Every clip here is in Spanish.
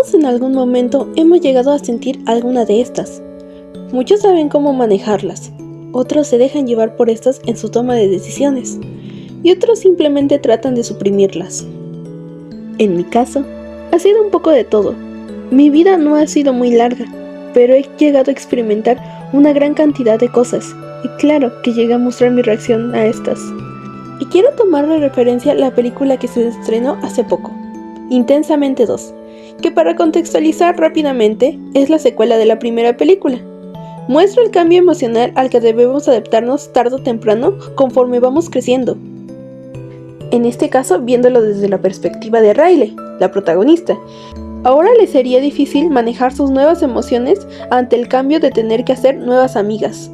Todos en algún momento hemos llegado a sentir alguna de estas. Muchos saben cómo manejarlas, otros se dejan llevar por estas en su toma de decisiones, y otros simplemente tratan de suprimirlas. En mi caso, ha sido un poco de todo. Mi vida no ha sido muy larga, pero he llegado a experimentar una gran cantidad de cosas, y claro que llegué a mostrar mi reacción a estas. Y quiero tomar de referencia la película que se estrenó hace poco, Intensamente 2, que para contextualizar rápidamente es la secuela de la primera película. Muestra el cambio emocional al que debemos adaptarnos tarde o temprano conforme vamos creciendo. En este caso, viéndolo desde la perspectiva de Riley, la protagonista. Ahora le sería difícil manejar sus nuevas emociones ante el cambio de tener que hacer nuevas amigas.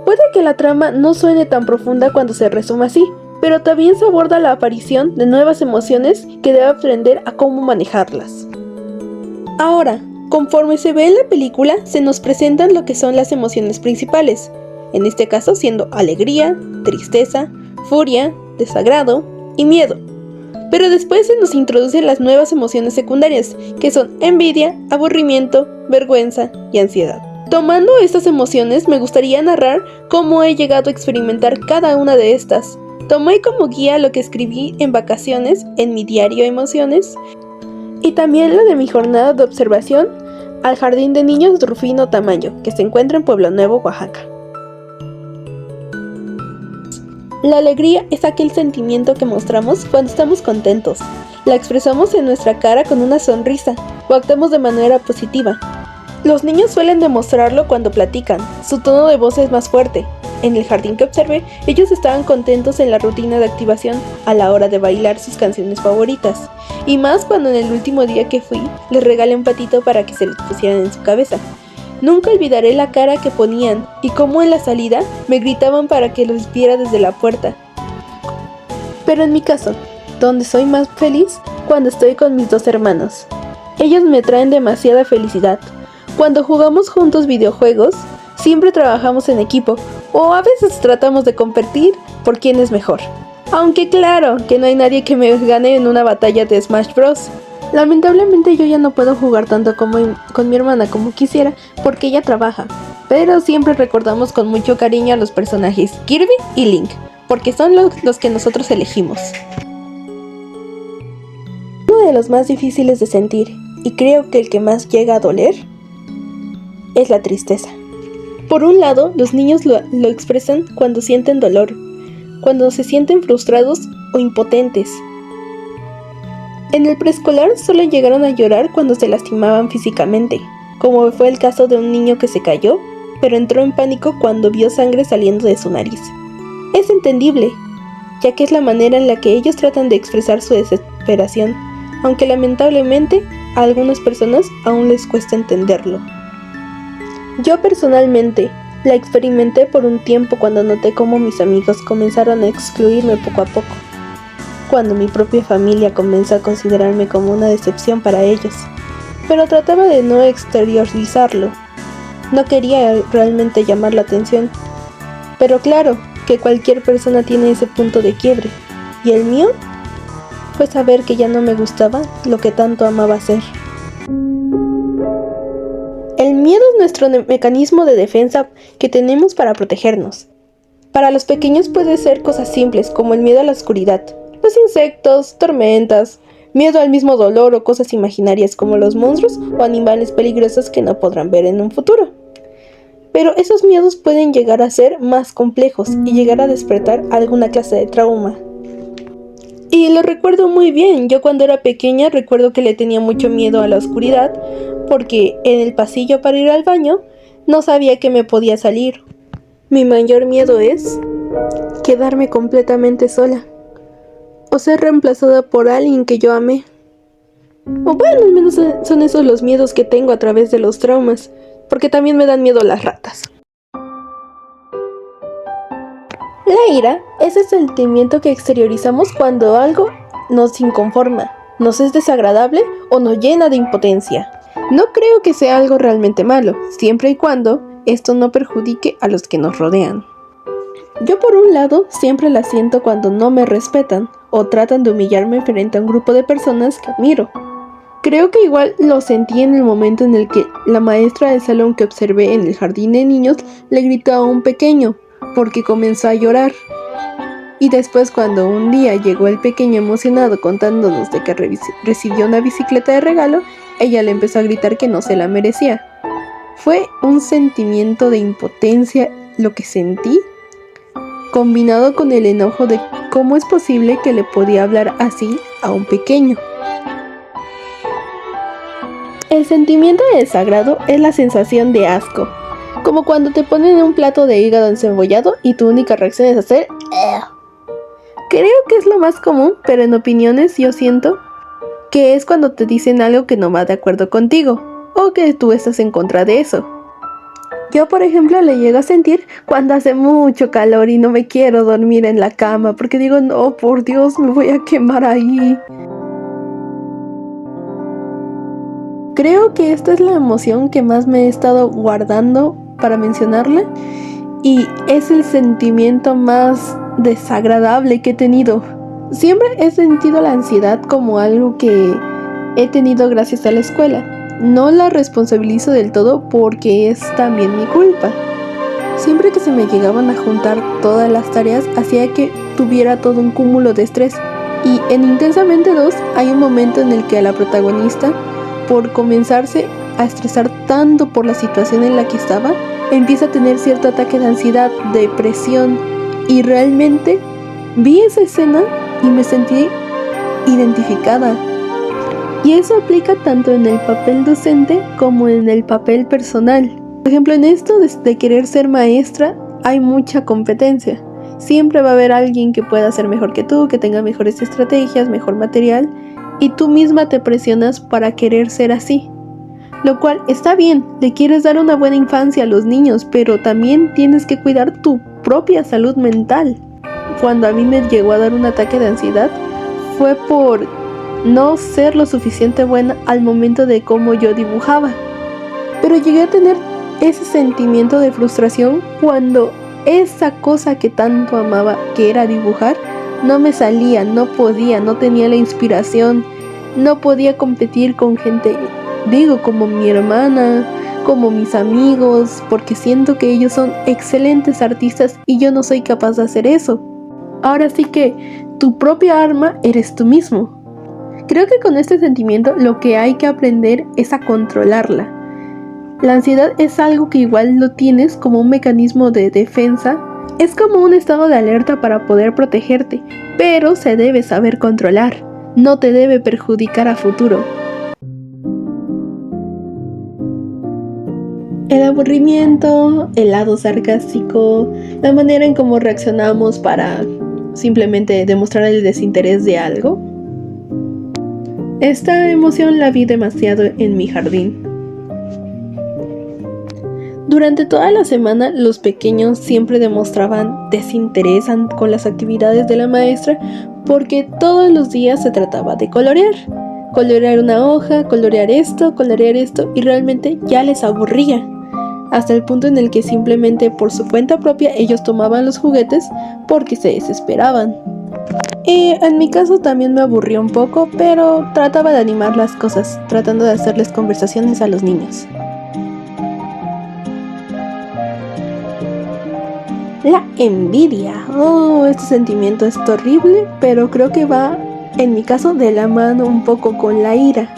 Puede que la trama no suene tan profunda cuando se resume así, pero también se aborda la aparición de nuevas emociones que debe aprender a cómo manejarlas. Ahora, conforme se ve en la película, se nos presentan lo que son las emociones principales, en este caso siendo alegría, tristeza, furia, desagrado y miedo. Pero después se nos introducen las nuevas emociones secundarias, que son envidia, aburrimiento, vergüenza y ansiedad. Tomando estas emociones, me gustaría narrar cómo he llegado a experimentar cada una de estas. Tomé como guía lo que escribí en vacaciones en mi diario Emociones y también lo de mi jornada de observación al Jardín de Niños Rufino Tamayo, que se encuentra en Pueblo Nuevo, Oaxaca. La alegría es aquel sentimiento que mostramos cuando estamos contentos. La expresamos en nuestra cara con una sonrisa o actuamos de manera positiva. Los niños suelen demostrarlo cuando platican, su tono de voz es más fuerte. En el jardín que observé, ellos estaban contentos en la rutina de activación a la hora de bailar sus canciones favoritas. Y más cuando en el último día que fui, les regalé un patito para que se los pusieran en su cabeza. Nunca olvidaré la cara que ponían y cómo en la salida me gritaban para que los viera desde la puerta. Pero en mi caso, donde soy más feliz cuando estoy con mis dos hermanos. Ellos me traen demasiada felicidad. Cuando jugamos juntos videojuegos, siempre trabajamos en equipo o a veces tratamos de competir por quién es mejor. Aunque claro que no hay nadie que me gane en una batalla de Smash Bros. Lamentablemente yo ya no puedo jugar tanto con mi hermana como quisiera porque ella trabaja, pero siempre recordamos con mucho cariño a los personajes Kirby y Link, porque son los que nosotros elegimos. Uno de los más difíciles de sentir, y creo que el que más llega a doler, es la tristeza. Por un lado, los niños lo expresan cuando sienten dolor, cuando se sienten frustrados o impotentes. En el preescolar solo llegaron a llorar cuando se lastimaban físicamente, como fue el caso de un niño que se cayó, pero entró en pánico cuando vio sangre saliendo de su nariz. Es entendible, ya que es la manera en la que ellos tratan de expresar su desesperación, aunque lamentablemente a algunas personas aún les cuesta entenderlo. Yo personalmente la experimenté por un tiempo cuando noté cómo mis amigos comenzaron a excluirme poco a poco, cuando mi propia familia comenzó a considerarme como una decepción para ellos, pero trataba de no exteriorizarlo. No quería realmente llamar la atención, pero claro que cualquier persona tiene ese punto de quiebre, y el mío fue saber que ya no me gustaba lo que tanto amaba hacer. El miedo es nuestro mecanismo de defensa que tenemos para protegernos. Para los pequeños puede ser cosas simples como el miedo a la oscuridad, los insectos, tormentas, miedo al mismo dolor o cosas imaginarias como los monstruos o animales peligrosos que no podrán ver en un futuro. Pero esos miedos pueden llegar a ser más complejos y llegar a despertar alguna clase de trauma. Y lo recuerdo muy bien, yo cuando era pequeña recuerdo que le tenía mucho miedo a la oscuridad porque en el pasillo para ir al baño no sabía que me podía salir. Mi mayor miedo es quedarme completamente sola o ser reemplazada por alguien que yo amé. O bueno, al menos son esos los miedos que tengo a través de los traumas, porque también me dan miedo las ratas. La ira es el sentimiento que exteriorizamos cuando algo nos inconforma, nos es desagradable o nos llena de impotencia. No creo que sea algo realmente malo, siempre y cuando esto no perjudique a los que nos rodean. Yo por un lado siempre la siento cuando no me respetan o tratan de humillarme frente a un grupo de personas que admiro. Creo que igual lo sentí en el momento en el que la maestra del salón que observé en el jardín de niños le gritó a un pequeño porque comenzó a llorar. Y después cuando un día llegó el pequeño emocionado contándonos de que recibió una bicicleta de regalo, ella le empezó a gritar que no se la merecía. Fue un sentimiento de impotencia lo que sentí, combinado con el enojo de cómo es posible que le podía hablar así a un pequeño. El sentimiento de desagrado es la sensación de asco, como cuando te ponen un plato de hígado encebollado y tu única reacción es hacer "Ugh". Creo que es lo más común, pero en opiniones yo siento que es cuando te dicen algo que no va de acuerdo contigo, o que tú estás en contra de eso. Yo, por ejemplo, le llego a sentir cuando hace mucho calor y no me quiero dormir en la cama, porque digo, no, por Dios, me voy a quemar ahí. Creo que esta es la emoción que más me he estado guardando para mencionarla, y es el sentimiento más desagradable que he tenido. Siempre he sentido la ansiedad como algo que he tenido gracias a la escuela. No la responsabilizo del todo porque es también mi culpa. Siempre que se me llegaban a juntar todas las tareas, hacía que tuviera todo un cúmulo de estrés. Y en Intensamente 2 hay un momento en el que a la protagonista, por comenzarse a estresar tanto por la situación en la que estaba, empieza a tener cierto ataque de ansiedad, depresión, y realmente vi esa escena y me sentí identificada. Y eso aplica tanto en el papel docente como en el papel personal. Por ejemplo, en esto de querer ser maestra hay mucha competencia. Siempre va a haber alguien que pueda ser mejor que tú, que tenga mejores estrategias, mejor material, y tú misma te presionas para querer ser así. Lo cual está bien, le quieres dar una buena infancia a los niños, pero también tienes que cuidar tu propia salud mental. Cuando a mí me llegó a dar un ataque de ansiedad, fue por no ser lo suficiente buena al momento de cómo yo dibujaba. Pero llegué a tener ese sentimiento de frustración cuando esa cosa que tanto amaba, que era dibujar, no me salía, no podía, no tenía la inspiración, no podía competir con gente, como mi hermana, como mis amigos, porque siento que ellos son excelentes artistas y yo no soy capaz de hacer eso. Ahora sí que tu propia arma eres tú mismo. Creo que con este sentimiento lo que hay que aprender es a controlarla. La ansiedad es algo que igual lo tienes como un mecanismo de defensa. Es como un estado de alerta para poder protegerte, pero se debe saber controlar. No te debe perjudicar a futuro. El aburrimiento, el lado sarcástico, la manera en cómo reaccionamos para simplemente demostrar el desinterés de algo. Esta emoción la vi demasiado en mi jardín. Durante toda la semana los pequeños siempre demostraban desinterés con las actividades de la maestra porque todos los días se trataba de colorear. Colorear una hoja, colorear esto y realmente ya les aburría. Hasta el punto en el que simplemente por su cuenta propia ellos tomaban los juguetes porque se desesperaban. Y en mi caso también me aburrió un poco, pero trataba de animar las cosas, tratando de hacerles conversaciones a los niños. La envidia. Este sentimiento es terrible, pero creo que va, en mi caso, de la mano un poco con la ira.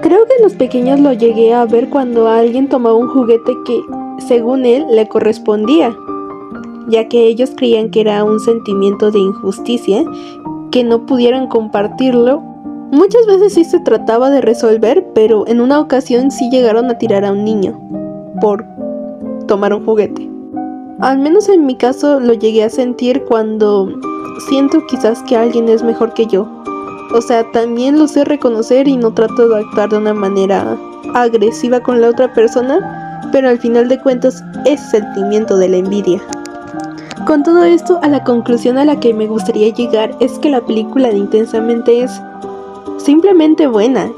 Creo que los pequeños lo llegué a ver cuando alguien tomaba un juguete que, según él, le correspondía, ya que ellos creían que era un sentimiento de injusticia, que no pudieran compartirlo. Muchas veces sí se trataba de resolver, pero en una ocasión sí llegaron a tirar a un niño por tomar un juguete. Al menos en mi caso lo llegué a sentir cuando siento quizás que alguien es mejor que yo. O sea, también lo sé reconocer y no trato de actuar de una manera agresiva con la otra persona, pero al final de cuentas es sentimiento de la envidia. Con todo esto, a la conclusión a la que me gustaría llegar es que la película de Intensamente es simplemente buena.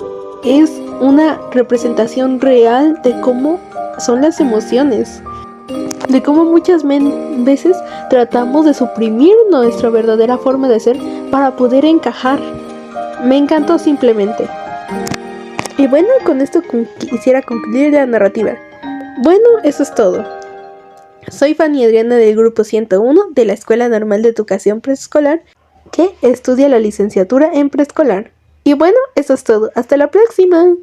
Es una representación real de cómo son las emociones, de cómo muchas veces tratamos de suprimir nuestra verdadera forma de ser para poder encajar. Me encantó simplemente. Y bueno, con esto quisiera concluir la narrativa. Bueno, eso es todo. Soy Fanny Adriana del grupo 101 de la Escuela Normal de Educación Preescolar, que estudia la licenciatura en preescolar. Y bueno, eso es todo. ¡Hasta la próxima!